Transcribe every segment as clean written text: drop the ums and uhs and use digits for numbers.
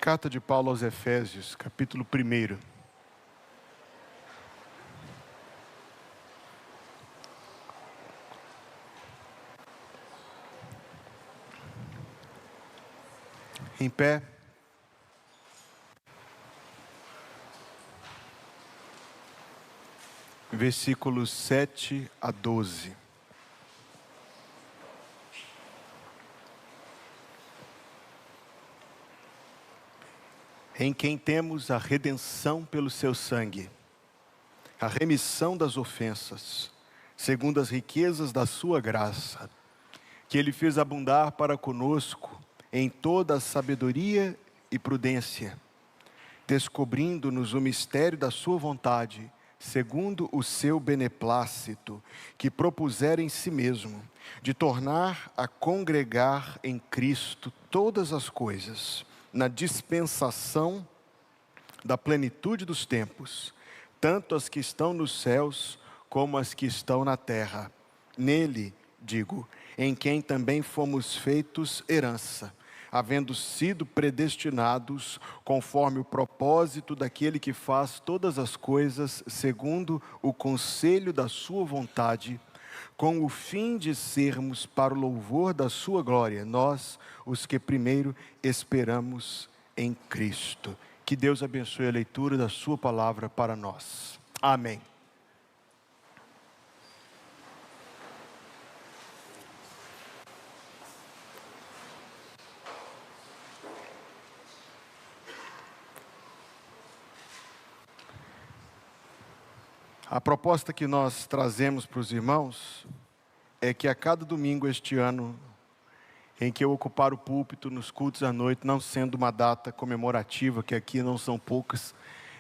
Carta de Paulo aos Efésios, capítulo 1. Em pé. Versículos 7 a 12. Em quem temos a redenção pelo seu sangue, a remissão das ofensas, segundo as riquezas da sua graça, que Ele fez abundar para conosco em toda a sabedoria e prudência, descobrindo-nos o mistério da sua vontade, segundo o seu beneplácito, que propusera em si mesmo, de tornar a congregar em Cristo todas as coisas, na dispensação da plenitude dos tempos, tanto as que estão nos céus, como as que estão na terra. Nele, digo, em quem também fomos feitos herança, havendo sido predestinados, conforme o propósito daquele que faz todas as coisas, segundo o conselho da sua vontade, com o fim de sermos para o louvor da sua glória, nós, os que primeiro esperamos em Cristo. Que Deus abençoe a leitura da sua palavra para nós. Amém. A proposta que nós trazemos para os irmãos é que a cada domingo este ano, em que eu ocupar o púlpito nos cultos à noite, não sendo uma data comemorativa, que aqui não são poucas,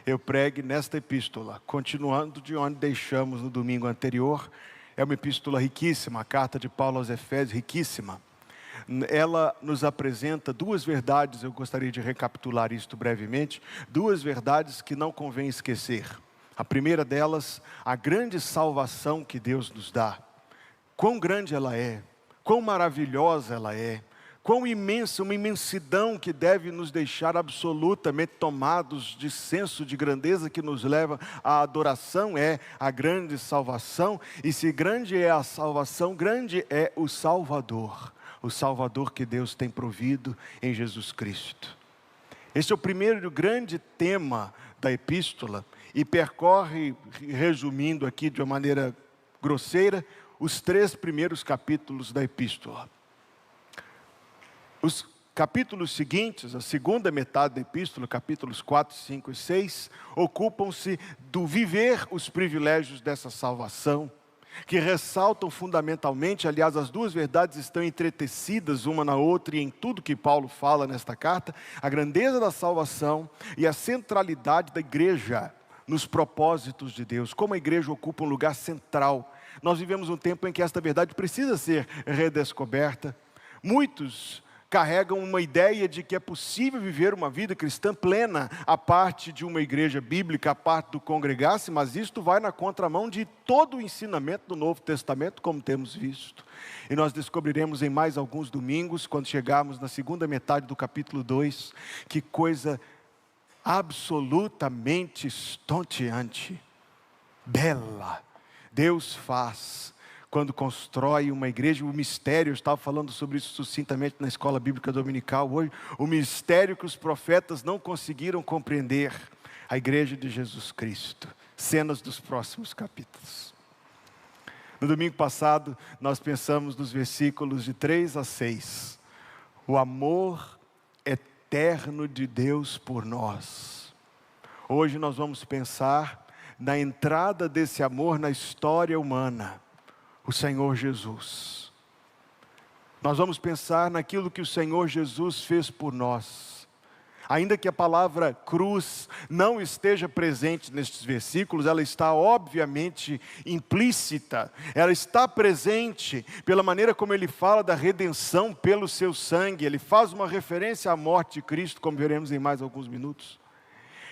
eu pregue nesta epístola, continuando de onde deixamos no domingo anterior. É uma epístola riquíssima, a carta de Paulo aos Efésios, riquíssima. Ela nos apresenta duas verdades, eu gostaria de recapitular isto brevemente, duas verdades que não convém esquecer. A primeira delas, a grande salvação que Deus nos dá. Quão grande ela é, quão maravilhosa ela é, quão imensa, uma imensidão que deve nos deixar absolutamente tomados de senso de grandeza que nos leva à adoração, é a grande salvação. E se grande é a salvação, grande é o Salvador que Deus tem provido em Jesus Cristo. Esse é o primeiro grande tema da epístola e percorre, resumindo aqui de uma maneira grosseira, os 3 primeiros capítulos da epístola. Os capítulos seguintes, a segunda metade da epístola, capítulos 4, 5 e 6, ocupam-se do viver os privilégios dessa salvação, que ressaltam fundamentalmente, aliás, as duas verdades estão entretecidas uma na outra e em tudo que Paulo fala nesta carta, a grandeza da salvação e a centralidade da igreja nos propósitos de Deus, como a igreja ocupa um lugar central. Nós vivemos um tempo em que esta verdade precisa ser redescoberta. Muitos carregam uma ideia de que é possível viver uma vida cristã plena a parte de uma igreja bíblica, a parte do congregar-se, mas isto vai na contramão de todo o ensinamento do Novo Testamento, como temos visto. E nós descobriremos em mais alguns domingos, quando chegarmos na segunda metade do capítulo 2, que coisa absolutamente estonteante, bela, Deus faz quando constrói uma igreja. O mistério, eu estava falando sobre isso sucintamente na escola bíblica dominical hoje, o mistério que os profetas não conseguiram compreender, a igreja de Jesus Cristo. Cenas dos próximos capítulos. No domingo passado, nós pensamos nos versículos de 3 a 6. O amor eterno de Deus por nós. Hoje nós vamos pensar na entrada desse amor na história humana, o Senhor Jesus. Nós vamos pensar naquilo que o Senhor Jesus fez por nós. Ainda que a palavra cruz não esteja presente nestes versículos, ela está obviamente implícita. Ela está presente pela maneira como ele fala da redenção pelo seu sangue. Ele faz uma referência à morte de Cristo, como veremos em mais alguns minutos.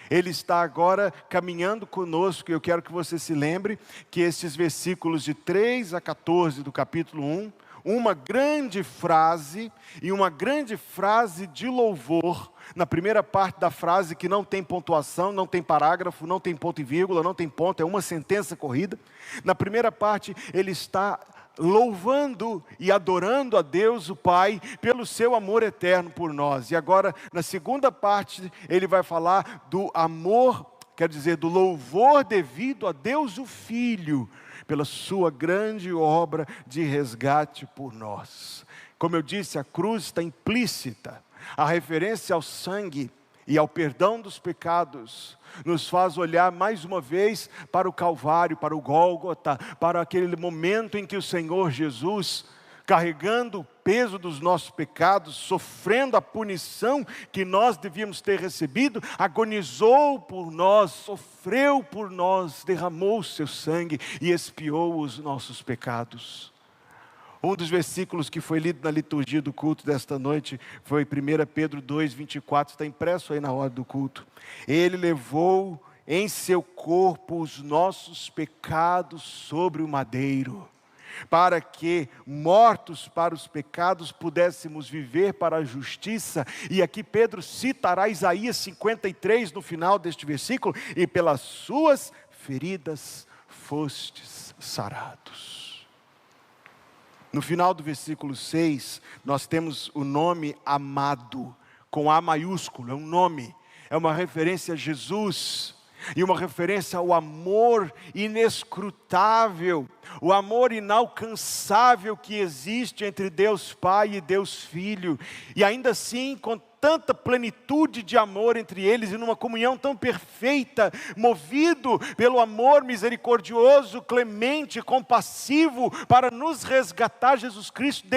Ele está agora caminhando conosco, e eu quero que você se lembre que estes versículos de 3 a 14 do capítulo 1, uma grande frase, e uma grande frase de louvor, na primeira parte da frase, que não tem pontuação, não tem parágrafo, não tem ponto e vírgula, não tem ponto, é uma sentença corrida. Na primeira parte, ele está louvando e adorando a Deus o Pai pelo seu amor eterno por nós. E agora, na segunda parte, ele vai falar do amor, quer dizer, do louvor devido a Deus o Filho, pela sua grande obra de resgate por nós. Como eu disse, a cruz está implícita. A referência ao sangue e ao perdão dos pecados nos faz olhar mais uma vez para o Calvário, para o Gólgota, para aquele momento em que o Senhor Jesus, carregando o peso dos nossos pecados, sofrendo a punição que nós devíamos ter recebido, agonizou por nós, sofreu por nós, derramou o seu sangue e expiou os nossos pecados. Um dos versículos que foi lido na liturgia do culto desta noite foi 1 Pedro 2:24, está impresso aí na hora do culto. Ele levou em seu corpo os nossos pecados sobre o madeiro, para que, mortos para os pecados, pudéssemos viver para a justiça. E aqui Pedro citará Isaías 53 no final deste versículo: e pelas suas feridas fostes sarados. No final do versículo 6, nós temos o nome amado, com A maiúsculo, é um nome, é uma referência a Jesus, e uma referência ao amor inescrutável, o amor inalcançável que existe entre Deus Pai e Deus Filho, e ainda assim com tanta plenitude de amor entre eles, e numa comunhão tão perfeita, movido pelo amor misericordioso, clemente, compassivo, para nos resgatar. Jesus Cristo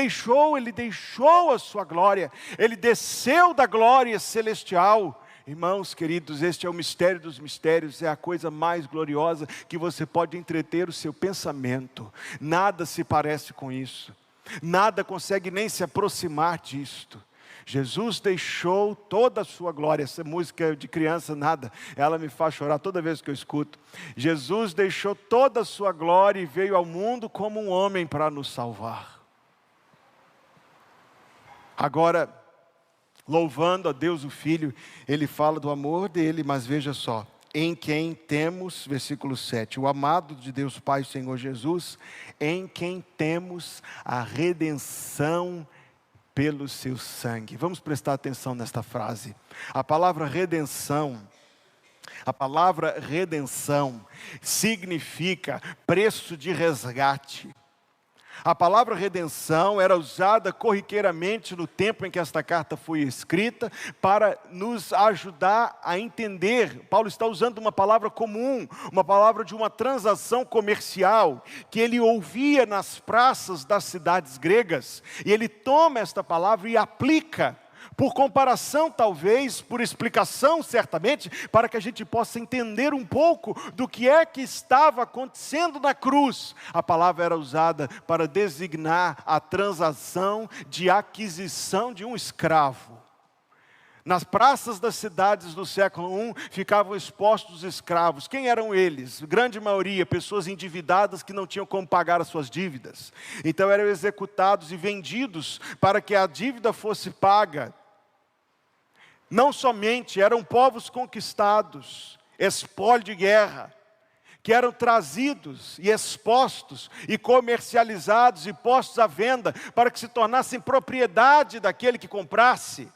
ele deixou a sua glória, ele desceu da glória celestial. Irmãos queridos, este é o mistério dos mistérios, é a coisa mais gloriosa que você pode entreter o seu pensamento. Nada se parece com isso, nada consegue nem se aproximar disto. Jesus deixou toda a sua glória. Essa música de criança, nada, ela me faz chorar toda vez que eu escuto. Jesus deixou toda a sua glória e veio ao mundo como um homem para nos salvar. Agora, louvando a Deus o Filho, ele fala do amor dele, mas veja só: em quem temos, versículo 7, o amado de Deus Pai, o Senhor Jesus, em quem temos a redenção pelo seu sangue. Vamos prestar atenção nesta frase. A palavra redenção significa preço de resgate. A palavra redenção era usada corriqueiramente no tempo em que esta carta foi escrita, para nos ajudar a entender. Paulo está usando uma palavra comum, uma palavra de uma transação comercial, que ele ouvia nas praças das cidades gregas, e ele toma esta palavra e aplica, por comparação talvez, por explicação certamente, para que a gente possa entender um pouco do que é que estava acontecendo na cruz. A palavra era usada para designar a transação de aquisição de um escravo. Nas praças das cidades do século I ficavam expostos os escravos. Quem eram eles? Grande maioria, pessoas endividadas que não tinham como pagar as suas dívidas. Então eram executados e vendidos para que a dívida fosse paga. Não somente eram povos conquistados, espólio de guerra, que eram trazidos e expostos e comercializados e postos à venda para que se tornassem propriedade daquele que comprasse,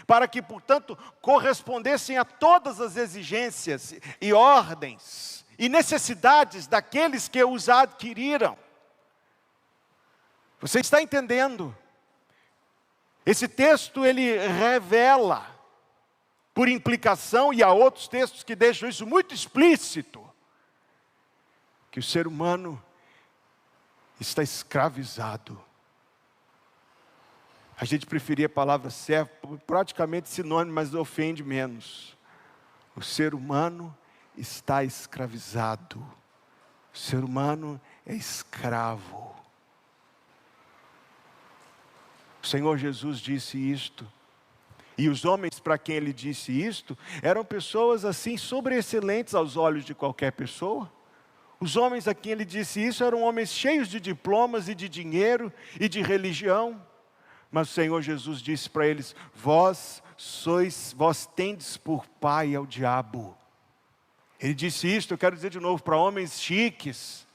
para que, portanto, correspondessem a todas as exigências e ordens e necessidades daqueles que os adquiriram. Você está entendendo? Esse texto ele revela, por implicação, e há outros textos que deixam isso muito explícito, que o ser humano está escravizado. A gente preferia a palavra servo, praticamente sinônimo, mas ofende menos. O ser humano está escravizado. O ser humano é escravo. O Senhor Jesus disse isto. E os homens para quem ele disse isto, eram pessoas assim sobreexcelentes aos olhos de qualquer pessoa. Os homens a quem ele disse isso eram homens cheios de diplomas e de dinheiro e de religião. Mas o Senhor Jesus disse para eles: vós vós tendes por pai ao diabo. Ele disse isto, eu quero dizer de novo, para homens chiques,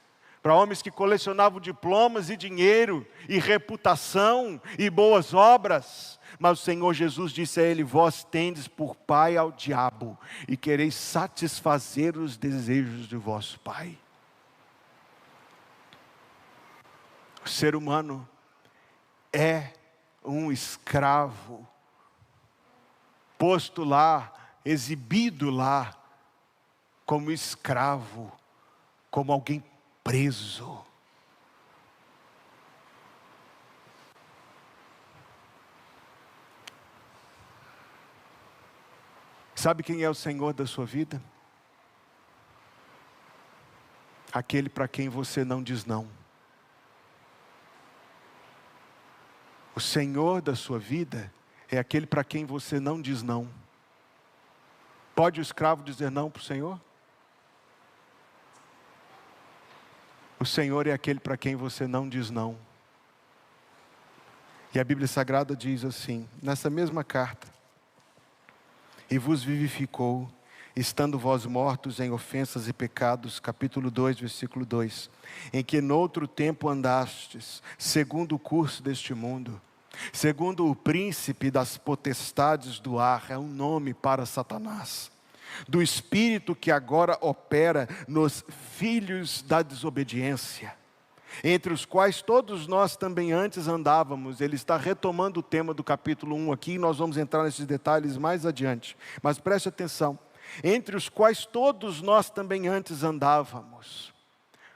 para homens que colecionavam diplomas e dinheiro, e reputação, e boas obras. Mas o Senhor Jesus disse a ele: vós tendes por pai ao diabo, e quereis satisfazer os desejos de vosso pai. O ser humano é um escravo, posto lá, exibido lá, como escravo, como alguém preso. Sabe quem é o Senhor da sua vida? Aquele para quem você não diz não. O Senhor da sua vida é aquele para quem você não diz não. Pode o escravo dizer não para o Senhor? O Senhor é aquele para quem você não diz não. E a Bíblia Sagrada diz assim, nessa mesma carta: e vos vivificou, estando vós mortos em ofensas e pecados, capítulo 2, versículo 2, em que noutro tempo andastes, segundo o curso deste mundo, segundo o príncipe das potestades do ar, é um nome para Satanás, do espírito que agora opera nos filhos da desobediência, entre os quais todos nós também antes andávamos. Ele está retomando o tema do capítulo 1 aqui, e nós vamos entrar nesses detalhes mais adiante, mas preste atenção: entre os quais todos nós também antes andávamos,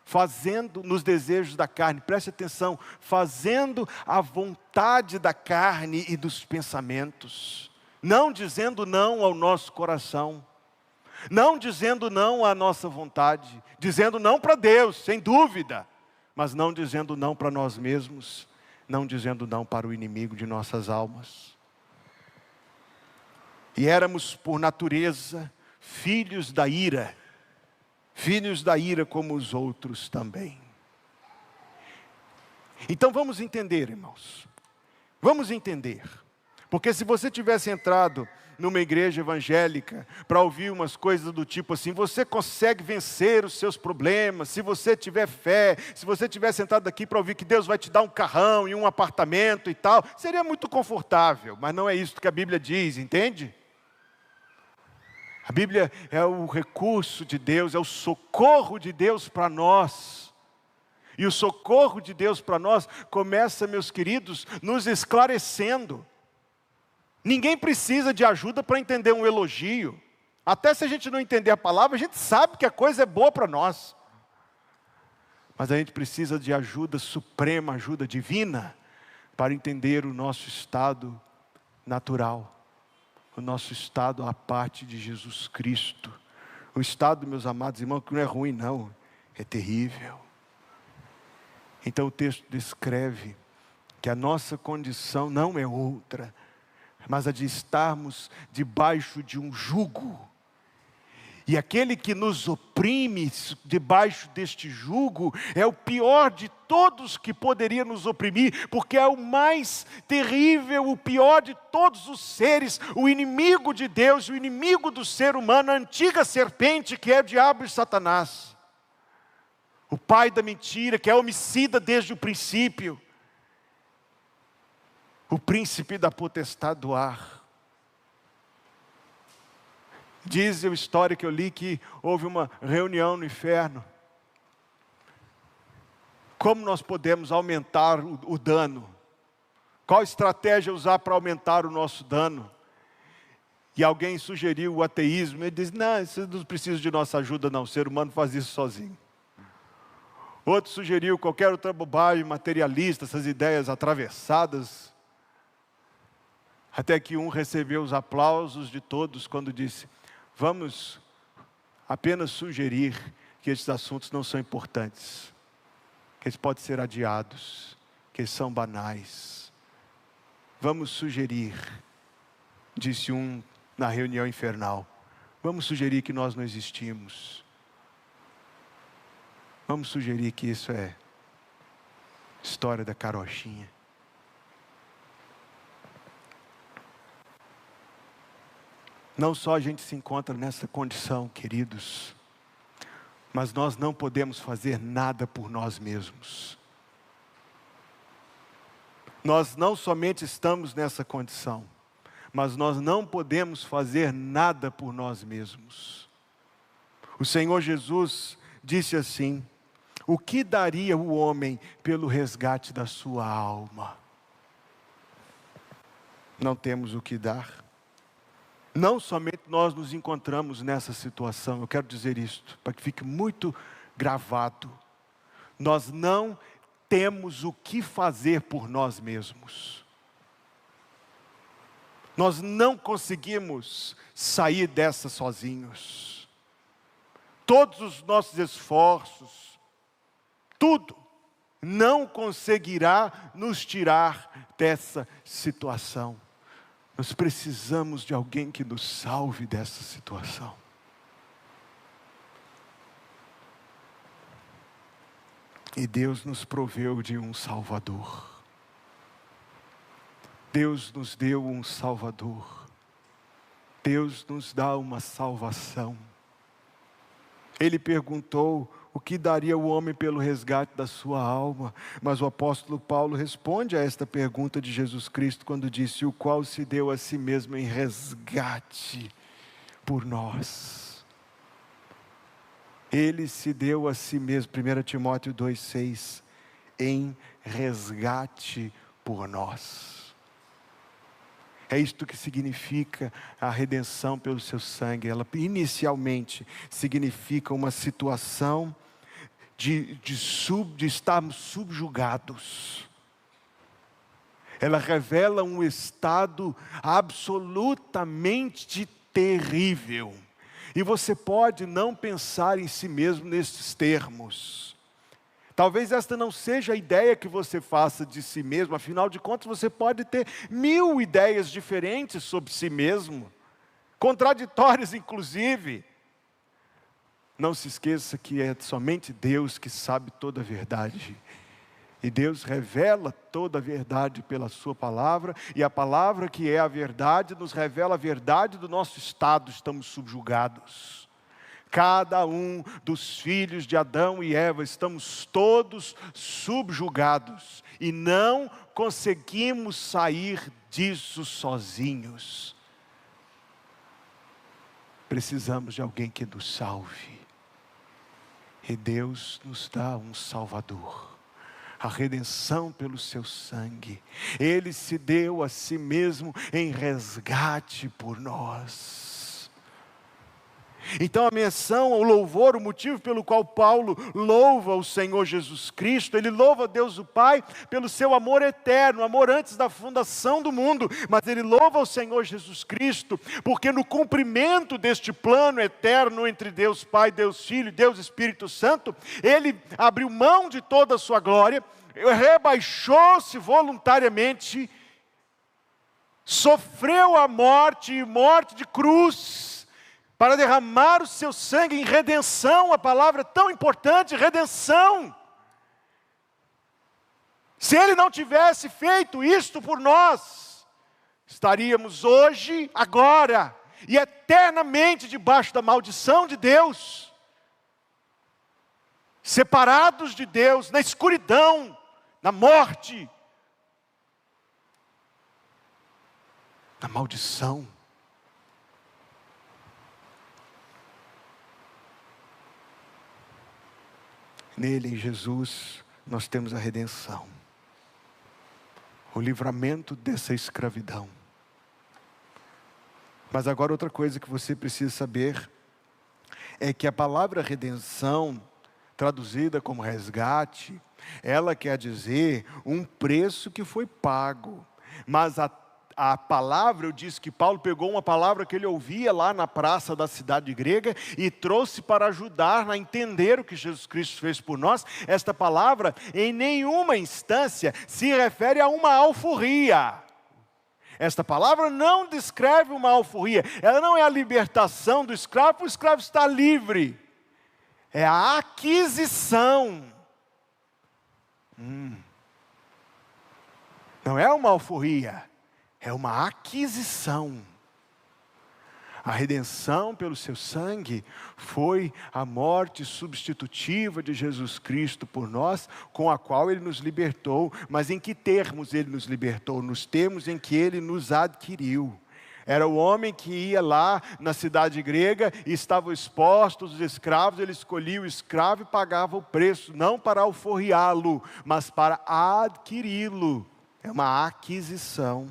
fazendo nos desejos da carne, preste atenção, fazendo a vontade da carne e dos pensamentos, não dizendo não ao nosso coração, não dizendo não à nossa vontade, dizendo não para Deus, sem dúvida, mas não dizendo não para nós mesmos, não dizendo não para o inimigo de nossas almas. E éramos por natureza filhos da ira como os outros também. Então vamos entender, irmãos, vamos entender, porque se você tivesse entrado numa igreja evangélica para ouvir umas coisas do tipo assim: você consegue vencer os seus problemas se você tiver fé, se você tiver sentado aqui para ouvir que Deus vai te dar um carrão e um apartamento e tal, seria muito confortável, mas não é isso que a Bíblia diz, entende? A Bíblia é o recurso de Deus, é o socorro de Deus para nós. E o socorro de Deus para nós começa, meus queridos, nos esclarecendo. Ninguém precisa de ajuda para entender um elogio. Até se a gente não entender a palavra, a gente sabe que a coisa é boa para nós. Mas a gente precisa de ajuda suprema, ajuda divina, para entender o nosso estado natural. O nosso estado à parte de Jesus Cristo. O estado, meus amados irmãos, que não é ruim não, é terrível. Então o texto descreve que a nossa condição não é outra, mas a de estarmos debaixo de um jugo. E aquele que nos oprime debaixo deste jugo é o pior de todos que poderia nos oprimir, porque é o mais terrível, o pior de todos os seres, o inimigo de Deus, o inimigo do ser humano, a antiga serpente que é o diabo e Satanás. O pai da mentira, que é homicida desde o princípio. O príncipe da potestade do ar. Diz a história que eu li que houve uma reunião no inferno. Como nós podemos aumentar o dano? Qual estratégia usar para aumentar o nosso dano? E alguém sugeriu o ateísmo. Ele diz: não, isso não precisa de nossa ajuda não, o ser humano faz isso sozinho. Outro sugeriu qualquer outra bobagem materialista, essas ideias atravessadas. Até que um recebeu os aplausos de todos quando disse: vamos apenas sugerir que esses assuntos não são importantes, que eles podem ser adiados, que eles são banais. Vamos sugerir, disse um na reunião infernal, vamos sugerir que nós não existimos. Vamos sugerir que isso é história da carochinha. Não só a gente se encontra nessa condição, queridos, mas nós não podemos fazer nada por nós mesmos. Nós não somente estamos nessa condição, mas nós não podemos fazer nada por nós mesmos. O Senhor Jesus disse assim: o que daria o homem pelo resgate da sua alma? Não temos o que dar. Não somente nós nos encontramos nessa situação, eu quero dizer isto, para que fique muito gravado. Nós não temos o que fazer por nós mesmos. Nós não conseguimos sair dessa sozinhos. Todos os nossos esforços, tudo, não conseguirá nos tirar dessa situação. Nós precisamos de alguém que nos salve dessa situação. E Deus nos proveu de um Salvador. Deus nos deu um Salvador. Deus nos dá uma salvação. Ele perguntou: o que daria o homem pelo resgate da sua alma? Mas o apóstolo Paulo responde a esta pergunta de Jesus Cristo quando disse: o qual se deu a si mesmo em resgate por nós. Ele se deu a si mesmo, 1 Timóteo 2,6, em resgate por nós. É isto que significa a redenção pelo seu sangue. Ela inicialmente significa uma situação de estarmos subjugados. Ela revela um estado absolutamente terrível. E você pode não pensar em si mesmo nesses termos. Talvez esta não seja a ideia que você faça de si mesmo. Afinal de contas, você pode ter 1000 ideias diferentes sobre si mesmo, contraditórias inclusive. Não se esqueça que é somente Deus que sabe toda a verdade. E Deus revela toda a verdade pela sua palavra. E a palavra que é a verdade nos revela a verdade do nosso estado. Estamos subjugados. Cada um dos filhos de Adão e Eva, estamos todos subjugados. E não conseguimos sair disso sozinhos. Precisamos de alguém que nos salve. E Deus nos dá um Salvador. A redenção pelo seu sangue. Ele se deu a si mesmo em resgate por nós. Então a menção, o louvor, o motivo pelo qual Paulo louva o Senhor Jesus Cristo, ele louva Deus o Pai pelo seu amor eterno, amor antes da fundação do mundo, mas ele louva o Senhor Jesus Cristo, porque no cumprimento deste plano eterno entre Deus Pai, Deus Filho e Deus Espírito Santo, ele abriu mão de toda a sua glória, rebaixou-se voluntariamente, sofreu a morte e morte de cruz, para derramar o seu sangue em redenção. A palavra é tão importante, redenção. Se ele não tivesse feito isto por nós, estaríamos hoje, agora e eternamente debaixo da maldição de Deus, separados de Deus, na escuridão, na morte, na maldição. Nele, em Jesus, nós temos a redenção, o livramento dessa escravidão. Mas agora outra coisa que você precisa saber, é que a palavra redenção, traduzida como resgate, ela quer dizer um preço que foi pago. Mas a palavra, eu disse que Paulo pegou uma palavra que ele ouvia lá na praça da cidade grega e trouxe para ajudar a entender o que Jesus Cristo fez por nós. Esta palavra em nenhuma instância se refere a uma alforria. Esta palavra não descreve uma alforria, ela não é a libertação do escravo, o escravo está livre. É a aquisição. Não é uma alforria. É uma aquisição. A redenção pelo seu sangue foi a morte substitutiva de Jesus Cristo por nós, com a qual Ele nos libertou. Mas em que termos Ele nos libertou? Nos termos em que Ele nos adquiriu. Era o homem que ia lá na cidade grega e estavam expostos os escravos, ele escolhia o escravo e pagava o preço, não para alforriá-lo, mas para adquiri-lo. É uma aquisição.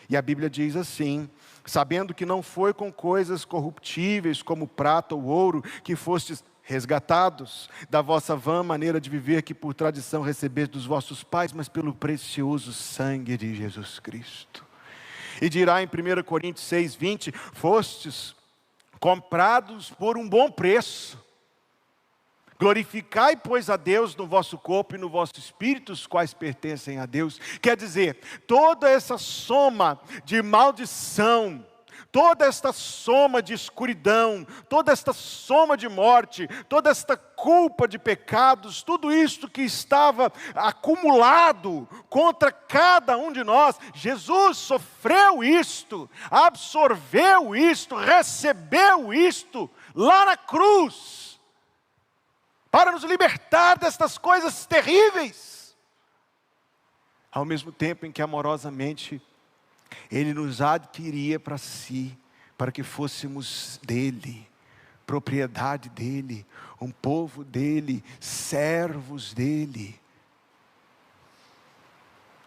E a Bíblia diz assim: sabendo que não foi com coisas corruptíveis como prata ou ouro que fostes resgatados da vossa vã maneira de viver que por tradição recebeste dos vossos pais, mas pelo precioso sangue de Jesus Cristo. E dirá em 1 Coríntios 6:20, fostes comprados por um bom preço. Glorificai, pois, a Deus no vosso corpo e no vosso espírito, os quais pertencem a Deus. Quer dizer, toda essa soma de maldição, toda esta soma de escuridão, toda esta soma de morte, toda esta culpa de pecados, tudo isto que estava acumulado contra cada um de nós, Jesus sofreu isto, absorveu isto, recebeu isto lá na cruz, para nos libertar destas coisas terríveis, ao mesmo tempo em que amorosamente Ele nos adquiria para si, para que fôssemos dele, propriedade dele, um povo dele, servos dele.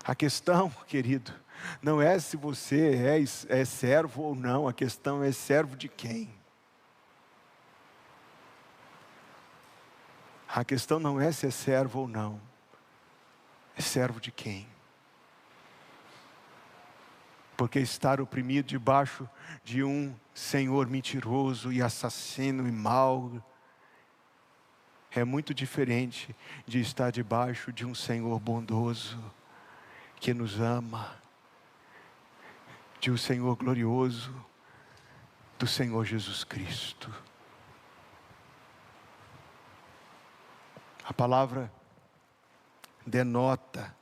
A questão, querido, não é se você é servo ou não, a questão é servo de quem? A questão não é se é servo ou não, é servo de quem? Porque estar oprimido debaixo de um senhor mentiroso e assassino e mau é muito diferente de estar debaixo de um Senhor bondoso que nos ama, de um Senhor glorioso, do Senhor Jesus Cristo. A palavra denota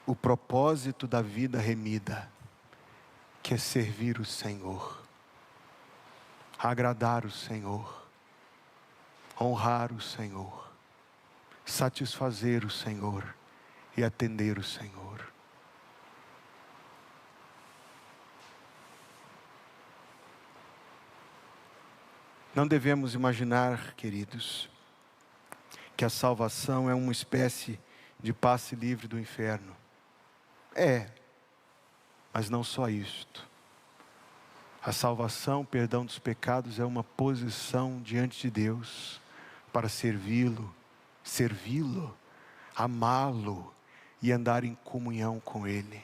o propósito da vida remida, que é servir o Senhor, agradar o Senhor, honrar o Senhor, satisfazer o Senhor e atender o Senhor. Não devemos imaginar, queridos, que a salvação é uma espécie de passe livre do inferno. Mas não só isto. A salvação, perdão dos pecados, é uma posição diante de Deus para servi-lo, amá-lo e andar em comunhão com Ele.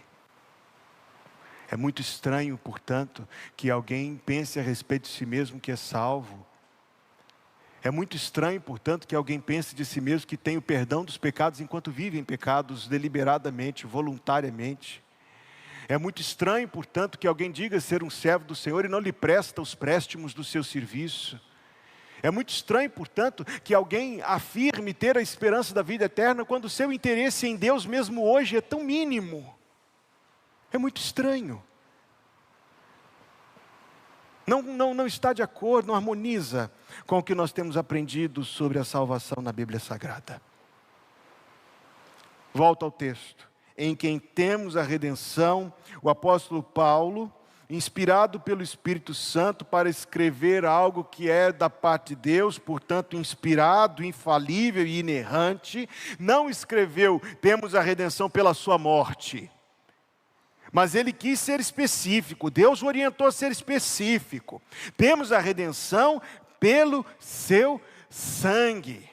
É muito estranho, portanto, que alguém pense a respeito de si mesmo que é salvo. É muito estranho, portanto, que alguém pense de si mesmo que tem o perdão dos pecados enquanto vive em pecados deliberadamente, voluntariamente. É muito estranho, portanto, que alguém diga ser um servo do Senhor e não lhe presta os préstimos do seu serviço. É muito estranho, portanto, que alguém afirme ter a esperança da vida eterna quando o seu interesse em Deus mesmo hoje é tão mínimo. É muito estranho. Não está de acordo, não harmoniza com o que nós temos aprendido sobre a salvação na Bíblia Sagrada. Volto ao texto. Em quem temos a redenção, o apóstolo Paulo, inspirado pelo Espírito Santo para escrever algo que é da parte de Deus, portanto inspirado, infalível e inerrante, não escreveu, temos a redenção pela sua morte. Mas ele quis ser específico, Deus o orientou a ser específico. Temos a redenção pelo seu sangue.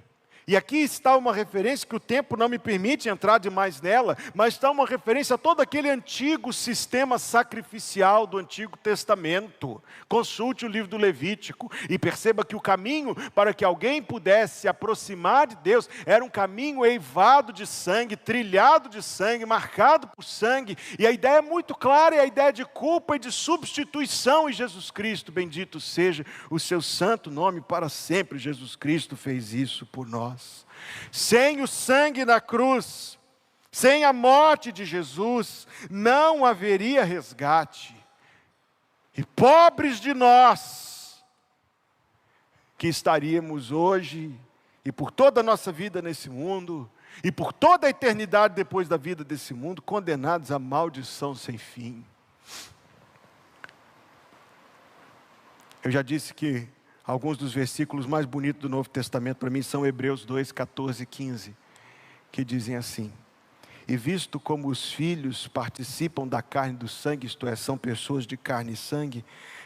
E aqui está uma referência que o tempo não me permite entrar demais nela, mas está uma referência a todo aquele antigo sistema sacrificial do Antigo Testamento. Consulte o livro do Levítico e perceba que o caminho para que alguém pudesse se aproximar de Deus era um caminho eivado de sangue, trilhado de sangue, marcado por sangue. E a ideia é muito clara, é a ideia de culpa e de substituição em Jesus Cristo. Bendito seja o seu santo nome para sempre. Jesus Cristo fez isso por nós. Sem o sangue na cruz, sem a morte de Jesus, não haveria resgate. E pobres de nós, que estaríamos hoje, e por toda a nossa vida nesse mundo, e por toda a eternidade depois da vida desse mundo, condenados à maldição sem fim. Eu já disse que alguns dos versículos mais bonitos do Novo Testamento para mim são Hebreus 2, 14 e 15, que dizem assim: e visto como os filhos participam da carne e do sangue, isto é, são pessoas de carne e sangue,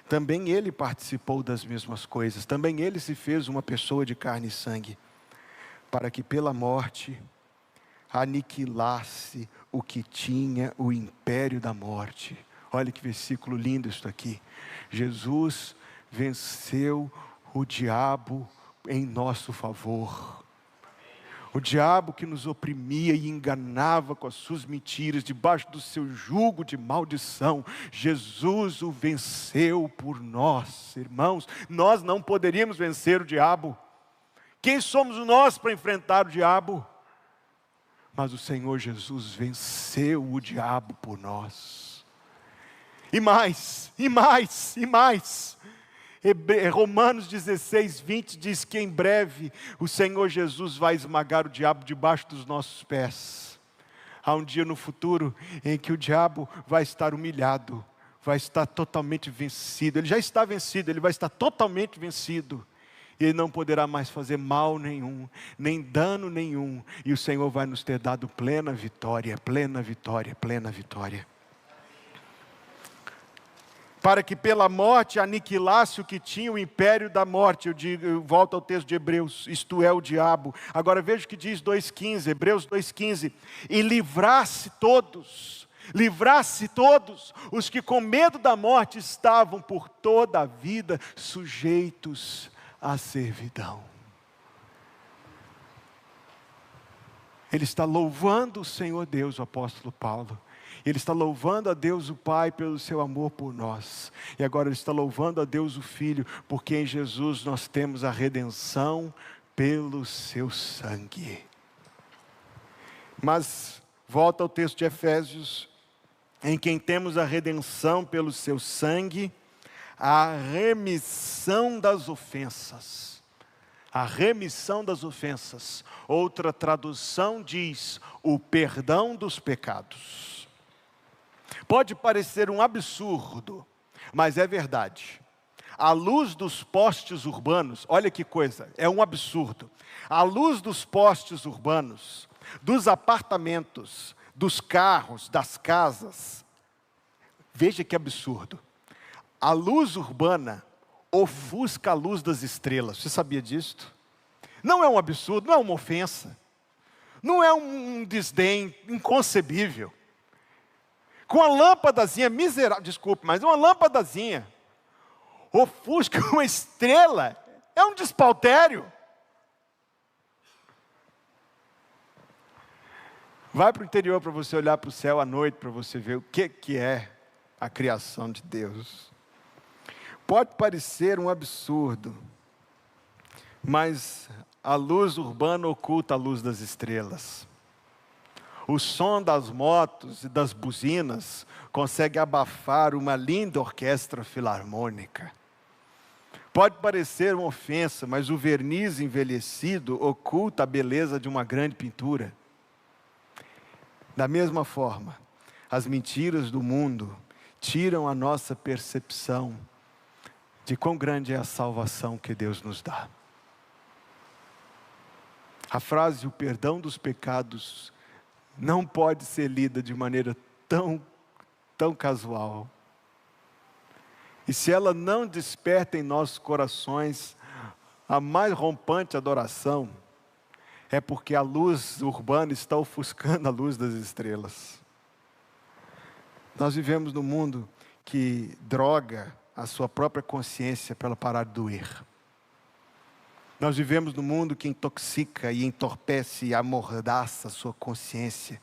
também ele participou das mesmas coisas, também ele se fez uma pessoa de carne e sangue, para que pela morte aniquilasse o que tinha o império da morte. Olha que versículo lindo isso aqui. Jesus venceu o diabo em nosso favor. O diabo que nos oprimia e enganava com as suas mentiras, debaixo do seu jugo de maldição, Jesus o venceu por nós. Irmãos, nós não poderíamos vencer o diabo. Quem somos nós para enfrentar o diabo? Mas o Senhor Jesus venceu o diabo por nós. E mais, e mais, e mais. Romanos 16, 20 diz que em breve o Senhor Jesus vai esmagar o diabo debaixo dos nossos pés. Há um dia no futuro em que o diabo vai estar humilhado, vai estar totalmente vencido. Ele já está vencido, ele vai estar totalmente vencido. E ele não poderá mais fazer mal nenhum, nem dano nenhum. E o Senhor vai nos ter dado plena vitória, plena vitória, plena vitória. Para que pela morte aniquilasse o que tinha o império da morte. Eu volto ao texto de Hebreus, isto é, o diabo. Agora veja o que diz 2,15, Hebreus 2,15. E livrasse todos os que com medo da morte estavam por toda a vida sujeitos à servidão. Ele está louvando o Senhor Deus, o apóstolo Paulo. Ele está louvando a Deus o Pai pelo seu amor por nós. E agora ele está louvando a Deus o Filho, porque em Jesus nós temos a redenção pelo seu sangue. Mas volta ao texto de Efésios, em quem temos a redenção pelo seu sangue, a remissão das ofensas. A remissão das ofensas. Outra tradução diz, o perdão dos pecados. Pode parecer um absurdo, mas é verdade. À luz dos postes urbanos, olha que coisa, é um absurdo. À luz dos postes urbanos, dos apartamentos, dos carros, das casas, veja que absurdo. A luz urbana ofusca a luz das estrelas. Você sabia disso? Não é um absurdo, não é uma ofensa. Não é um desdém inconcebível. Com a lâmpadazinha miserável, desculpe, mas uma lâmpadazinha ofusca uma estrela, é um despautério. Vai para o interior para você olhar para o céu à noite, para você ver o que é a criação de Deus. Pode parecer um absurdo, mas a luz urbana oculta a luz das estrelas. O som das motos e das buzinas consegue abafar uma linda orquestra filarmônica. Pode parecer uma ofensa, mas o verniz envelhecido oculta a beleza de uma grande pintura. Da mesma forma, as mentiras do mundo tiram a nossa percepção de quão grande é a salvação que Deus nos dá. A frase, o perdão dos pecados, não pode ser lida de maneira tão casual. E se ela não desperta em nossos corações a mais rompante adoração, é porque a luz urbana está ofuscando a luz das estrelas. Nós vivemos num mundo que droga a sua própria consciência para ela parar de doer. Nós vivemos num mundo que intoxica e entorpece e amordaça a sua consciência.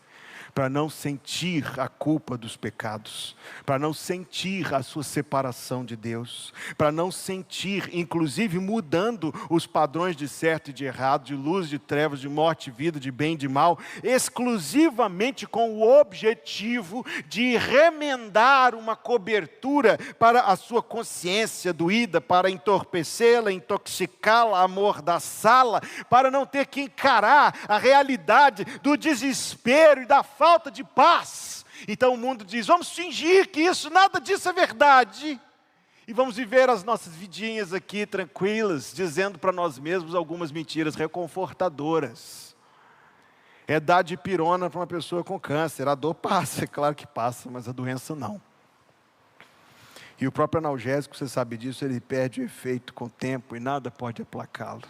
para não sentir a culpa dos pecados, para não sentir a sua separação de Deus, para não sentir, inclusive mudando os padrões de certo e de errado, de luz, de trevas, de morte e vida, de bem e de mal, exclusivamente com o objetivo de remendar uma cobertura para a sua consciência doída, para entorpecê-la, intoxicá-la, amordaçá-la, para não ter que encarar a realidade do desespero e da falta de paz. Então o mundo diz: vamos fingir que nada disso é verdade, e vamos viver as nossas vidinhas aqui tranquilas, dizendo para nós mesmos algumas mentiras reconfortadoras. É dar dipirona para uma pessoa com câncer, a dor passa, é claro que passa, mas a doença não. E o próprio analgésico, você sabe disso, ele perde o efeito com o tempo e nada pode aplacá-lo.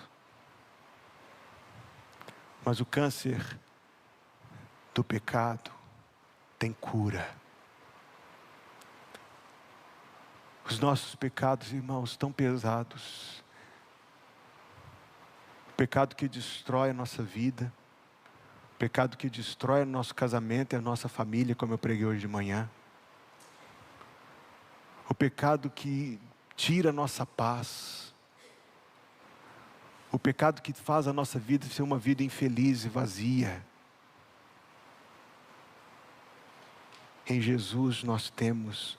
Mas o câncer do pecado tem cura. Os nossos pecados, irmãos, tão pesados. O pecado que destrói a nossa vida, o pecado que destrói o nosso casamento e a nossa família, como eu preguei hoje de manhã. O pecado que tira a nossa paz. O pecado que faz a nossa vida ser uma vida infeliz e vazia. Em Jesus nós temos,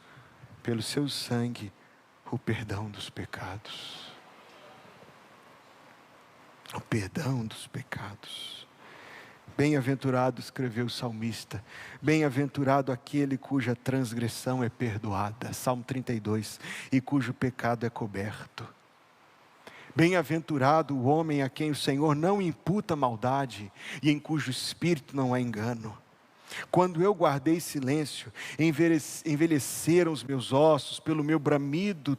pelo seu sangue, o perdão dos pecados. O perdão dos pecados. Bem-aventurado, escreveu o salmista, bem-aventurado aquele cuja transgressão é perdoada, Salmo 32, e cujo pecado é coberto. Bem-aventurado o homem a quem o Senhor não imputa maldade, e em cujo espírito não há engano. Quando eu guardei silêncio, envelheceram os meus ossos pelo meu bramido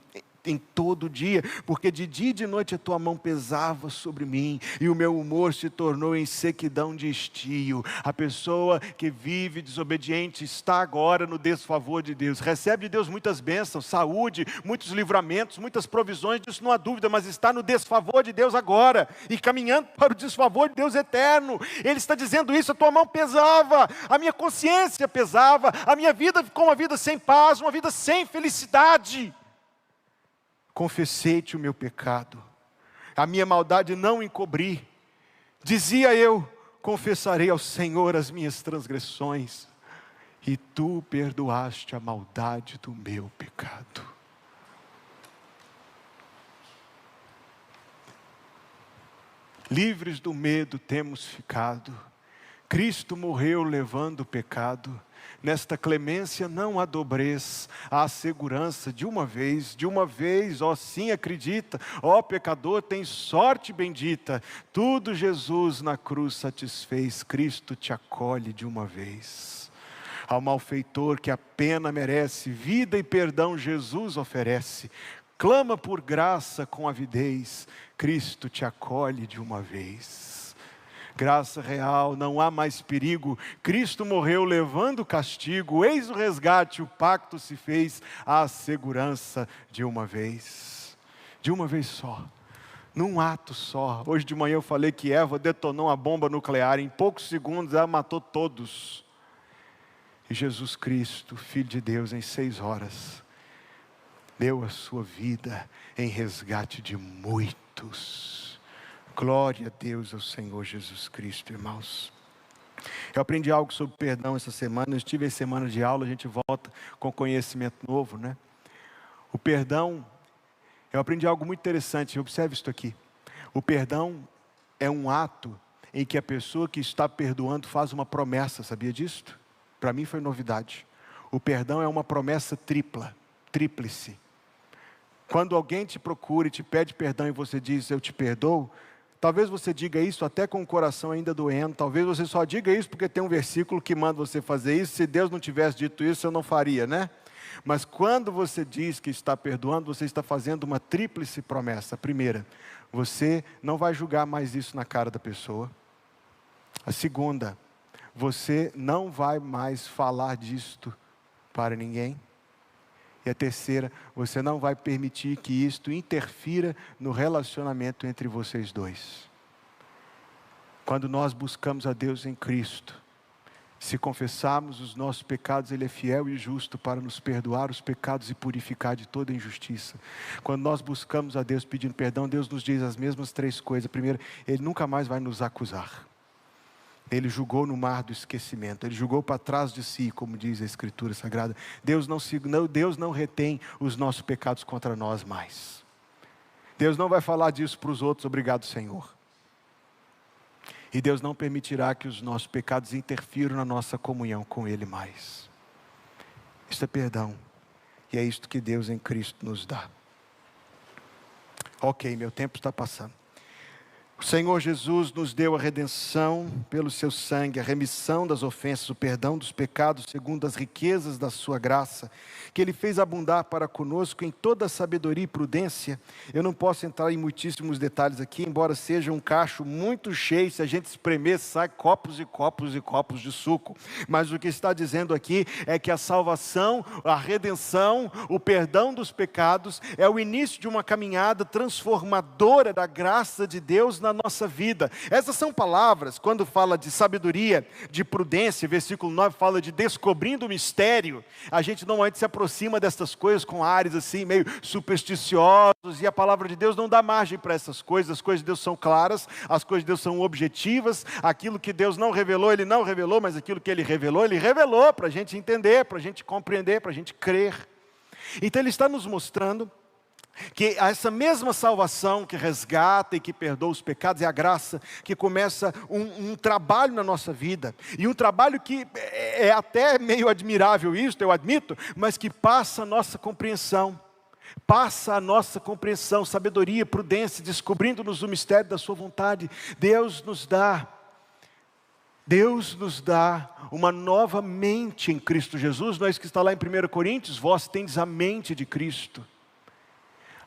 em todo dia, porque de dia e de noite a tua mão pesava sobre mim, e o meu humor se tornou em sequidão de estio. A pessoa que vive desobediente está agora no desfavor de Deus, recebe de Deus muitas bênçãos, saúde, muitos livramentos, muitas provisões, disso não há dúvida, mas está no desfavor de Deus agora, e caminhando para o desfavor de Deus eterno. Ele está dizendo isso: a tua mão pesava, a minha consciência pesava, a minha vida ficou uma vida sem paz, uma vida sem felicidade. Confessei-te o meu pecado, a minha maldade não encobri. Dizia eu: confessarei ao Senhor as minhas transgressões, e tu perdoaste a maldade do meu pecado. Livres do medo temos ficado. Cristo morreu levando o pecado. Nesta clemência não há dobrez, há segurança de uma vez, ó sim, acredita, ó pecador, tem sorte bendita, tudo Jesus na cruz satisfez, Cristo te acolhe de uma vez. Ao malfeitor que a pena merece, vida e perdão Jesus oferece, clama por graça com avidez, Cristo te acolhe de uma vez. Graça real, não há mais perigo, Cristo morreu levando o castigo, eis o resgate, o pacto se fez, a segurança de uma vez só, num ato só. Hoje de manhã eu falei que Eva detonou uma bomba nuclear, em poucos segundos ela matou todos, e Jesus Cristo, Filho de Deus, em 6 horas, deu a sua vida em resgate de muitos. Glória a Deus, ao Senhor Jesus Cristo, irmãos. Eu aprendi algo sobre perdão essa semana. Eu estive em semana de aula, a gente volta com conhecimento novo, né? O perdão, eu aprendi algo muito interessante, observe isso aqui. O perdão é um ato em que a pessoa que está perdoando faz uma promessa, sabia disso? Para mim foi novidade. O perdão é uma promessa tríplice. Quando alguém te procura e te pede perdão e você diz: eu te perdoo, talvez você diga isso até com o coração ainda doendo, talvez você só diga isso porque tem um versículo que manda você fazer isso. Se Deus não tivesse dito isso, eu não faria, né? Mas quando você diz que está perdoando, você está fazendo uma tríplice promessa. A primeira, você não vai julgar mais isso na cara da pessoa. A segunda, você não vai mais falar disto para ninguém. E a terceira, você não vai permitir que isto interfira no relacionamento entre vocês dois. Quando nós buscamos a Deus em Cristo, Se confessarmos os nossos pecados, Ele é fiel e justo para nos perdoar os pecados e purificar de toda injustiça. Quando nós buscamos a Deus pedindo perdão, Deus nos diz as mesmas 3 coisas. Primeiro, Ele nunca mais vai nos acusar. Ele julgou no mar do esquecimento. Ele julgou para trás de si, como diz a Escritura Sagrada. Deus não retém os nossos pecados contra nós mais. Deus não vai falar disso para os outros, obrigado, Senhor. E Deus não permitirá que os nossos pecados interfiram na nossa comunhão com Ele mais. Isso é perdão. E é isto que Deus em Cristo nos dá. Ok, meu tempo está passando. O Senhor Jesus nos deu a redenção pelo seu sangue, a remissão das ofensas, o perdão dos pecados, segundo as riquezas da sua graça, que Ele fez abundar para conosco em toda sabedoria e prudência. Eu não posso entrar em muitíssimos detalhes aqui, embora seja um cacho muito cheio, se a gente espremer, sai copos e copos e copos de suco. Mas o que está dizendo aqui é que a salvação, a redenção, o perdão dos pecados, é o início de uma caminhada transformadora da graça de Deus na nossa vida. Essas são palavras, quando fala de sabedoria, de prudência, versículo 9 fala de descobrindo o mistério. A gente normalmente se aproxima dessas coisas com ares assim, meio supersticiosos, e a palavra de Deus não dá margem para essas coisas. As coisas de Deus são claras, as coisas de Deus são objetivas. Aquilo que Deus não revelou, Ele não revelou, mas aquilo que Ele revelou para a gente entender, para a gente compreender, para a gente crer. Então Ele está nos mostrando que essa mesma salvação que resgata e que perdoa os pecados é a graça que começa um trabalho na nossa vida, e um trabalho que é até meio admirável isto, eu admito, mas que passa a nossa compreensão, sabedoria, prudência, descobrindo-nos o mistério da sua vontade. Deus nos dá uma nova mente em Cristo Jesus. Não é isso que está lá em 1 Coríntios? Vós tendes a mente de Cristo.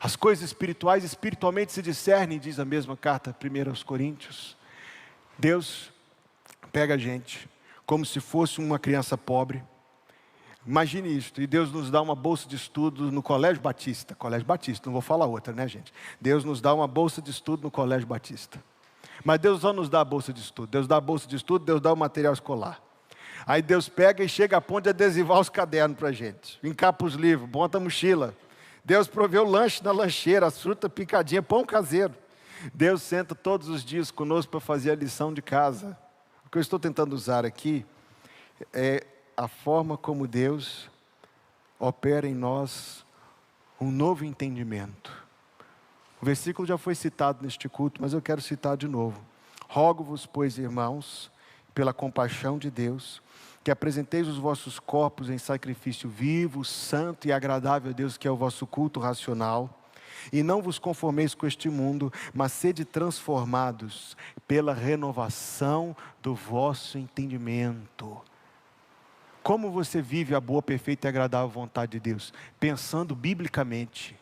As coisas espirituais espiritualmente se discernem, diz a mesma carta 1 aos Coríntios. Deus pega a gente como se fosse uma criança pobre. Imagine isso, e Deus nos dá uma bolsa de estudo no Colégio Batista, não vou falar outra, né, gente? Deus nos dá uma bolsa de estudo no Colégio Batista. Mas Deus não nos dá a bolsa de estudo, Deus dá a bolsa de estudo, Deus dá o material escolar. Aí Deus pega e chega a ponto de adesivar os cadernos para a gente, encapa os livros, bota a mochila. Deus proveu lanche na lancheira, as frutas picadinhas, pão caseiro. Deus senta todos os dias conosco para fazer a lição de casa. O que eu estou tentando usar aqui é a forma como Deus opera em nós um novo entendimento. O versículo já foi citado neste culto, mas eu quero citar de novo. Rogo-vos, pois, irmãos, pela compaixão de Deus, que apresenteis os vossos corpos em sacrifício vivo, santo e agradável a Deus, que é o vosso culto racional. E não vos conformeis com este mundo, mas sede transformados pela renovação do vosso entendimento. Como você vive a boa, perfeita e agradável vontade de Deus? Pensando biblicamente.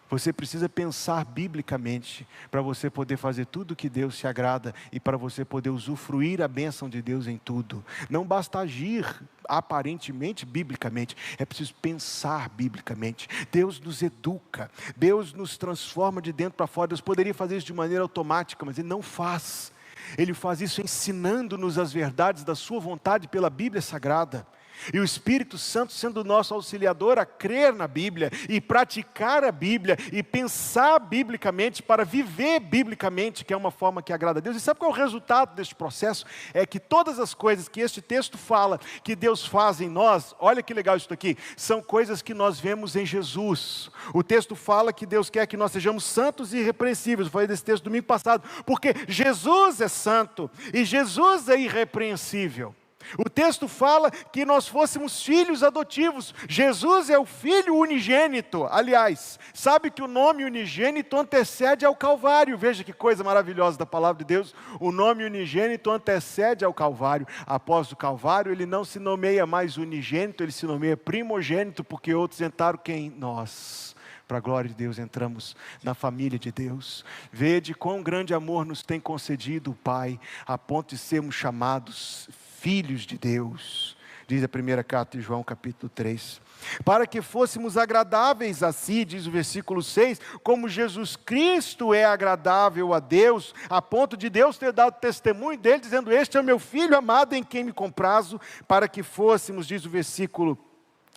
Você precisa pensar biblicamente para você poder fazer tudo o que Deus se agrada e para você poder usufruir a bênção de Deus em tudo. Não basta agir aparentemente biblicamente, é preciso pensar biblicamente. Deus nos educa, Deus nos transforma de dentro para fora. Deus poderia fazer isso de maneira automática, mas Ele não faz. Ele faz isso ensinando-nos as verdades da sua vontade pela Bíblia Sagrada. E o Espírito Santo sendo o nosso auxiliador a crer na Bíblia e praticar a Bíblia e pensar biblicamente para viver biblicamente, que é uma forma que agrada a Deus. E sabe qual é o resultado deste processo? É que todas as coisas que este texto fala que Deus faz em nós, olha que legal isso aqui, são coisas que nós vemos em Jesus. O texto fala que Deus quer que nós sejamos santos e irrepreensíveis. Eu falei desse texto domingo passado, porque Jesus é santo e Jesus é irrepreensível. O texto fala que nós fôssemos filhos adotivos. Jesus é o Filho unigênito. Aliás, sabe que o nome unigênito antecede ao Calvário. Veja que coisa maravilhosa da palavra de Deus. O nome unigênito antecede ao Calvário. Após o Calvário, ele não se nomeia mais unigênito, ele se nomeia primogênito, porque outros entraram quem? Nós. Para a glória de Deus, entramos na família de Deus. Vede quão grande amor nos tem concedido o Pai, a ponto de sermos chamados filhos de Deus. diz a primeira carta de João, capítulo 3. Para que fôssemos agradáveis a si, diz o versículo 6, como Jesus Cristo é agradável a Deus, a ponto de Deus ter dado testemunho dele, dizendo: este é o meu Filho amado em quem me comprazo, para que fôssemos, diz o versículo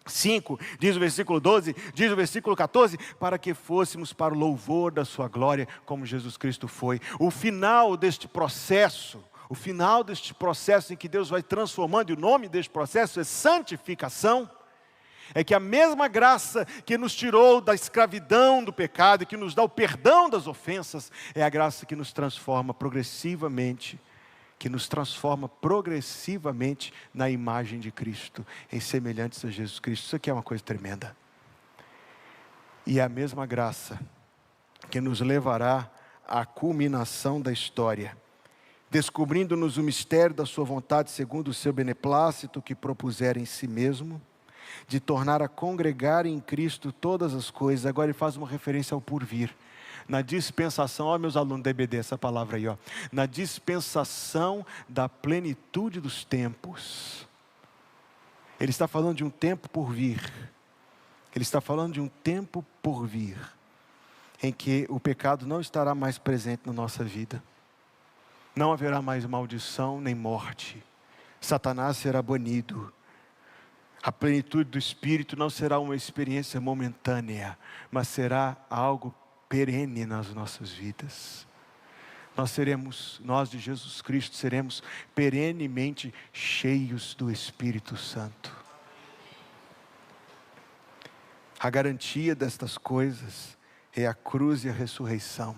5, diz o versículo 12, diz o versículo 14, para que fôssemos para o louvor da sua glória, como Jesus Cristo foi. O final deste processo em que Deus vai transformando, e o nome deste processo é santificação, é que a mesma graça que nos tirou da escravidão do pecado e que nos dá o perdão das ofensas, é a graça que nos transforma progressivamente, na imagem de Cristo, em semelhantes a Jesus Cristo. Isso aqui é uma coisa tremenda. E é a mesma graça que nos levará à culminação da história, descobrindo-nos o mistério da sua vontade segundo o seu beneplácito que propusera em si mesmo, de tornar a congregar em Cristo todas as coisas. Agora ele faz uma referência ao porvir. Na dispensação, ó meus alunos da EBD, essa palavra aí, ó. Na dispensação da plenitude dos tempos. Ele está falando de um tempo por vir. Ele está falando de um tempo por vir, em que o pecado não estará mais presente na nossa vida. Não haverá mais maldição nem morte. Satanás será banido. A plenitude do Espírito não será uma experiência momentânea, mas será algo perene nas nossas vidas. Nós de Jesus Cristo seremos perenemente cheios do Espírito Santo. A garantia destas coisas é a cruz e a ressurreição.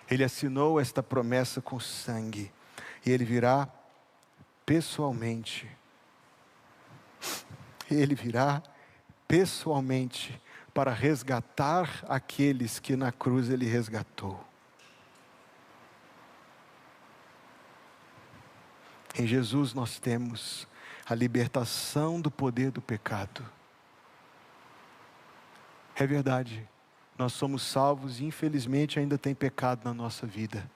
Ele assinou esta promessa com sangue, e Ele virá pessoalmente. Ele virá pessoalmente para resgatar aqueles que na cruz Ele resgatou. Em Jesus nós temos a libertação do poder do pecado. É verdade, nós somos salvos e infelizmente ainda tem pecado na nossa vida,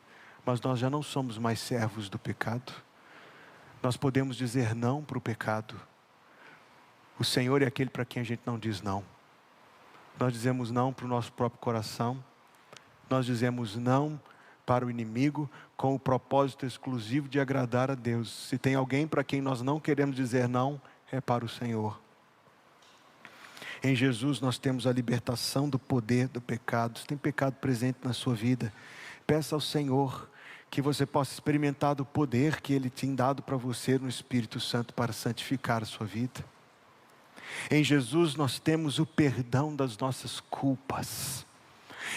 mas nós já não somos mais servos do pecado. Nós podemos dizer não para o pecado. O Senhor é aquele para quem a gente não diz não. Nós dizemos não para o nosso próprio coração. Nós dizemos não para o inimigo com o propósito exclusivo de agradar a Deus. Se tem alguém para quem nós não queremos dizer não, é para o Senhor. Em Jesus nós temos a libertação do poder do pecado. Se tem pecado presente na sua vida, peça ao Senhor que você possa experimentar do poder que Ele tem dado para você no Espírito Santo para santificar a sua vida. Em Jesus nós temos o perdão das nossas culpas.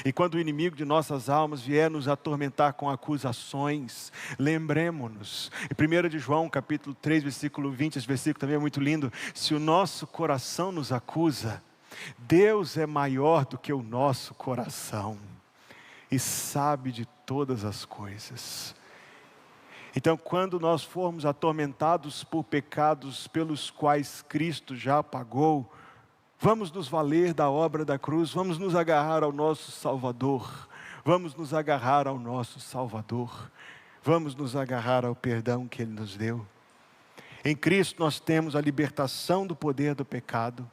E quando o inimigo de nossas almas vier nos atormentar com acusações, lembremos-nos, em 1 de João, capítulo 3, versículo 20, esse versículo também é muito lindo: se o nosso coração nos acusa, Deus é maior do que o nosso coração, e sabe de todas as coisas. Então, quando nós formos atormentados por pecados pelos quais Cristo já pagou, vamos nos valer da obra da cruz, vamos nos agarrar ao nosso Salvador, vamos nos agarrar ao nosso Salvador, vamos nos agarrar ao perdão que Ele nos deu. Em Cristo nós temos a libertação do poder do pecado.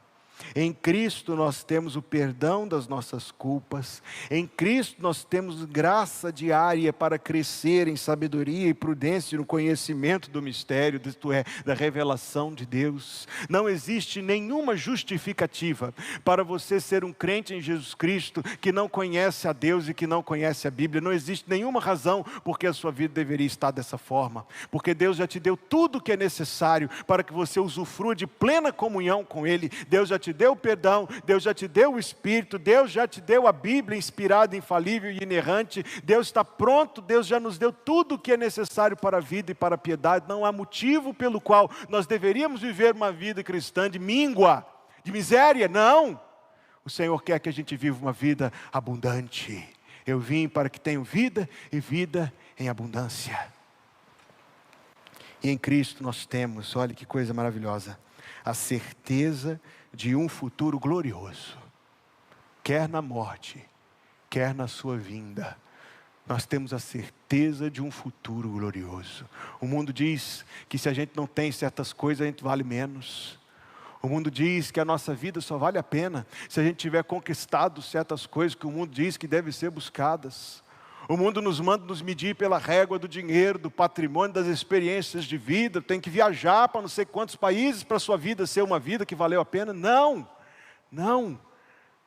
Em Cristo nós temos o perdão das nossas culpas. Em Cristo nós temos graça diária para crescer em sabedoria e prudência no conhecimento do mistério, isto é, da revelação de Deus. Não existe nenhuma justificativa para você ser um crente em Jesus Cristo que não conhece a Deus e que não conhece a Bíblia. Não existe nenhuma razão porque a sua vida deveria estar dessa forma, porque Deus já te deu tudo o que é necessário para que você usufrua de plena comunhão com Ele. Deus já te deu o perdão, Deus já te deu o Espírito, Deus já te deu a Bíblia inspirada, infalível e inerrante. Deus está pronto, Deus já nos deu tudo o que é necessário para a vida e para a piedade. Não há motivo pelo qual nós deveríamos viver uma vida cristã de míngua, de miséria. Não, o Senhor quer que a gente viva uma vida abundante. Eu vim para que tenham vida e vida em abundância. E em Cristo nós temos, olha que coisa maravilhosa, a certeza de um futuro glorioso, quer na morte, quer na sua vinda. nós temos a certeza de um futuro glorioso. O mundo diz que se a gente não tem certas coisas, a gente vale menos. O mundo diz que a nossa vida só vale a pena se a gente tiver conquistado certas coisas que o mundo diz que devem ser buscadas. O mundo nos manda nos medir pela régua do dinheiro, do patrimônio, das experiências de vida. Tem que viajar para não sei quantos países para a sua vida ser uma vida que valeu a pena. Não, não,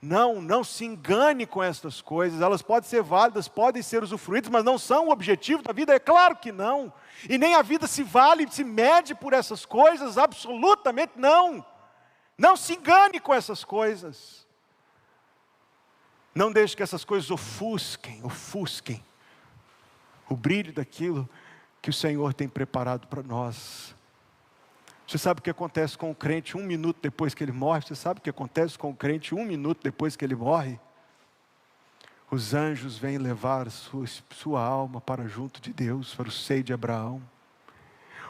não, não se engane com essas coisas. Elas podem ser válidas, podem ser usufruídas, mas não são o objetivo da vida, é claro que não. E nem a vida se vale, se mede por essas coisas, absolutamente não. Não se engane com essas coisas. Não deixe que essas coisas ofusquem o brilho daquilo que o Senhor tem preparado para nós. Você sabe o que acontece com o crente 1 minuto depois que ele morre? Você sabe o que acontece com o crente 1 minuto depois que ele morre? Os anjos vêm levar sua alma para junto de Deus, para o seio de Abraão.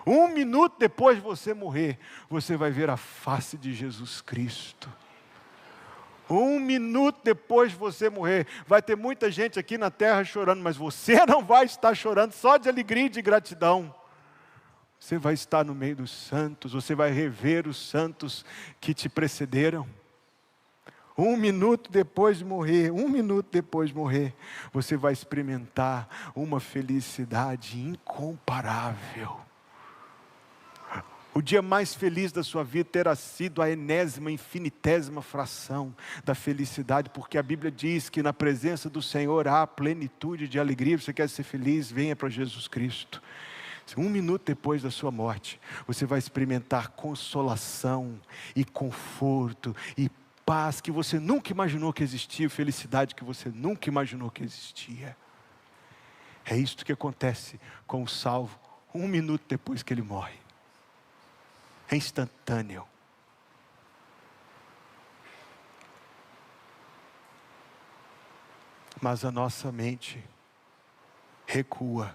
1 minuto depois de você morrer, você vai ver a face de Jesus Cristo. 1 minuto depois de você morrer, vai ter muita gente aqui na terra chorando, mas você não vai estar chorando só de alegria e de gratidão. Você vai estar no meio dos santos, você vai rever os santos que te precederam. 1 minuto depois de morrer, 1 minuto depois de morrer, você vai experimentar uma felicidade incomparável. O dia mais feliz da sua vida terá sido a enésima, infinitésima fração da felicidade, porque a Bíblia diz que na presença do Senhor há plenitude de alegria. Você quer ser feliz? Venha para Jesus Cristo. 1 minuto depois da sua morte, você vai experimentar consolação e conforto e paz que você nunca imaginou que existia, felicidade que você nunca imaginou que existia. É isto que acontece com o salvo 1 minuto depois que ele morre. É instantâneo. Mas a nossa mente recua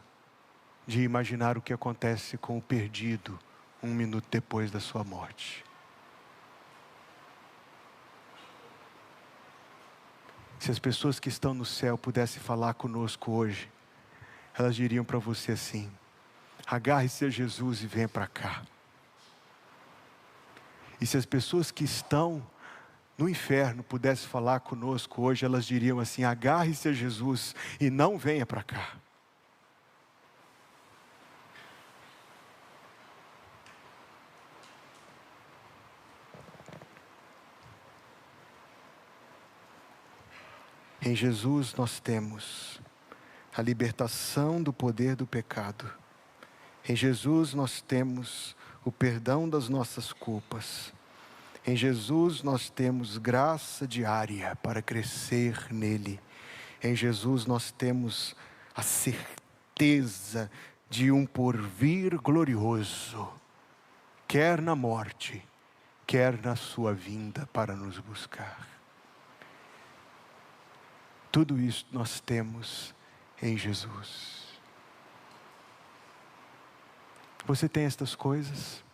de imaginar o que acontece com o perdido 1 minuto depois da sua morte. Se as pessoas que estão no céu pudessem falar conosco hoje, elas diriam para você assim: agarre-se a Jesus e venha para cá. E se as pessoas que estão no inferno pudessem falar conosco hoje, elas diriam assim: agarre-se a Jesus e não venha para cá. Em Jesus nós temos a libertação do poder do pecado. Em Jesus nós temos o perdão das nossas culpas. Em Jesus nós temos graça diária para crescer nele. Em Jesus nós temos a certeza de um porvir glorioso, quer na morte, quer na sua vinda para nos buscar. Tudo isso nós temos em Jesus. Você tem estas coisas?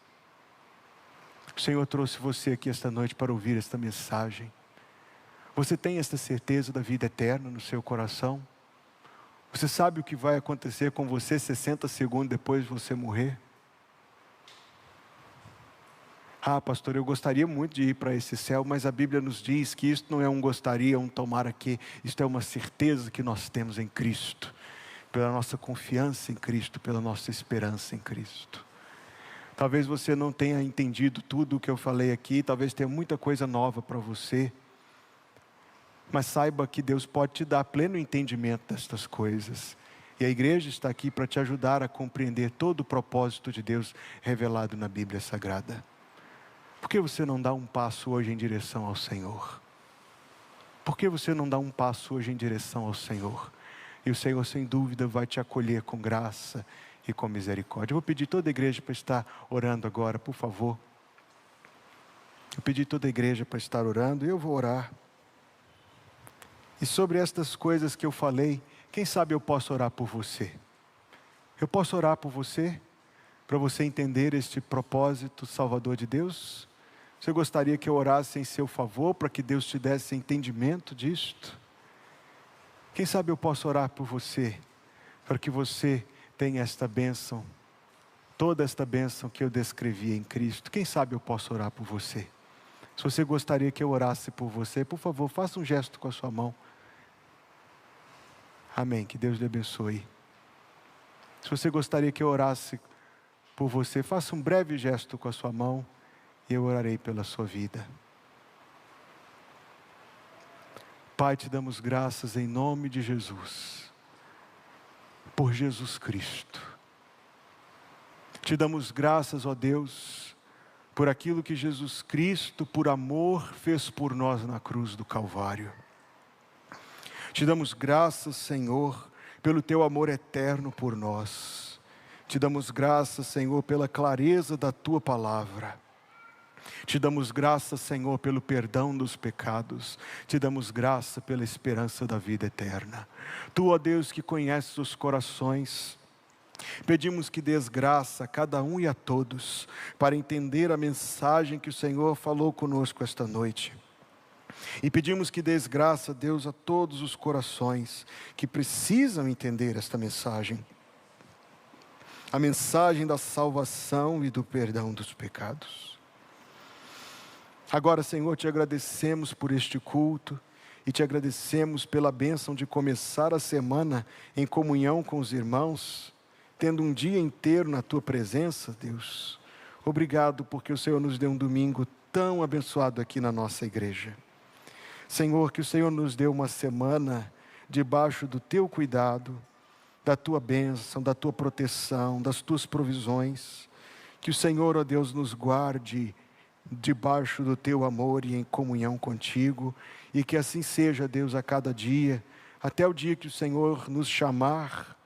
O Senhor trouxe você aqui esta noite para ouvir esta mensagem. Você tem esta certeza da vida eterna no seu coração? Você sabe o que vai acontecer com você 60 segundos depois de você morrer? Ah, pastor, eu gostaria muito de ir para esse céu, mas a Bíblia nos diz que isso não é um gostaria, um tomara que. Isto é uma certeza que nós temos em Cristo. Pela nossa confiança em Cristo, pela nossa esperança em Cristo. Talvez você não tenha entendido tudo o que eu falei aqui, talvez tenha muita coisa nova para você. Mas saiba que Deus pode te dar pleno entendimento destas coisas. E a igreja está aqui para te ajudar a compreender todo o propósito de Deus revelado na Bíblia Sagrada. Por que você não dá um passo hoje em direção ao Senhor? Por que você não dá um passo hoje em direção ao Senhor? E o Senhor, sem dúvida, vai te acolher com graça e com misericórdia. Eu vou pedir toda a igreja para estar orando agora, por favor. Eu pedi toda a igreja para estar orando e eu vou orar. E sobre estas coisas que eu falei, quem sabe eu posso orar por você? Eu posso orar por você? Para você entender este propósito salvador de Deus? Você gostaria que eu orasse em seu favor, para que Deus te desse entendimento disto? Quem sabe eu posso orar por você, para que você tenha esta bênção, toda esta bênção que eu descrevi em Cristo. Quem sabe eu posso orar por você? Se você gostaria que eu orasse por você, por favor, faça um gesto com a sua mão. Amém, que Deus lhe abençoe. Se você gostaria que eu orasse por você, faça um breve gesto com a sua mão e eu orarei pela sua vida. Pai, te damos graças em nome de Jesus, por Jesus Cristo. Te damos graças, ó Deus, por aquilo que Jesus Cristo, por amor, fez por nós na cruz do Calvário. Te damos graças, Senhor, pelo teu amor eterno por nós. Te damos graças, Senhor, pela clareza da tua palavra. Te damos graças, Senhor, pelo perdão dos pecados. Te damos graça pela esperança da vida eterna. Tu, ó Deus, que conheces os corações, pedimos que dês graça a cada um e a todos, para entender a mensagem que o Senhor falou conosco esta noite. E pedimos que dês graça, Deus, a todos os corações que precisam entender esta mensagem. A mensagem da salvação e do perdão dos pecados. Agora, Senhor, te agradecemos por este culto e te agradecemos pela bênção de começar a semana em comunhão com os irmãos, tendo um dia inteiro na tua presença, Deus. Obrigado porque o Senhor nos deu um domingo tão abençoado aqui na nossa igreja. Senhor, que o Senhor nos dê uma semana debaixo do teu cuidado, da tua bênção, da tua proteção, das tuas provisões. Que o Senhor, ó Deus, nos guarde debaixo do teu amor e em comunhão contigo, e que assim seja, Deus, a cada dia, até o dia que o Senhor nos chamar,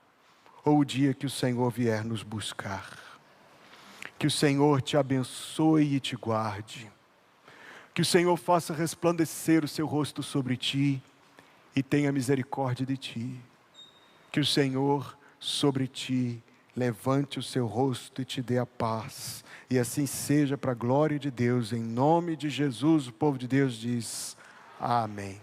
ou o dia que o Senhor vier nos buscar. Que o Senhor te abençoe e te guarde. Que o Senhor faça resplandecer o seu rosto sobre ti e tenha misericórdia de ti. Que o Senhor sobre ti levante o seu rosto e te dê a paz. E assim seja para a glória de Deus. Em nome de Jesus, o povo de Deus diz amém.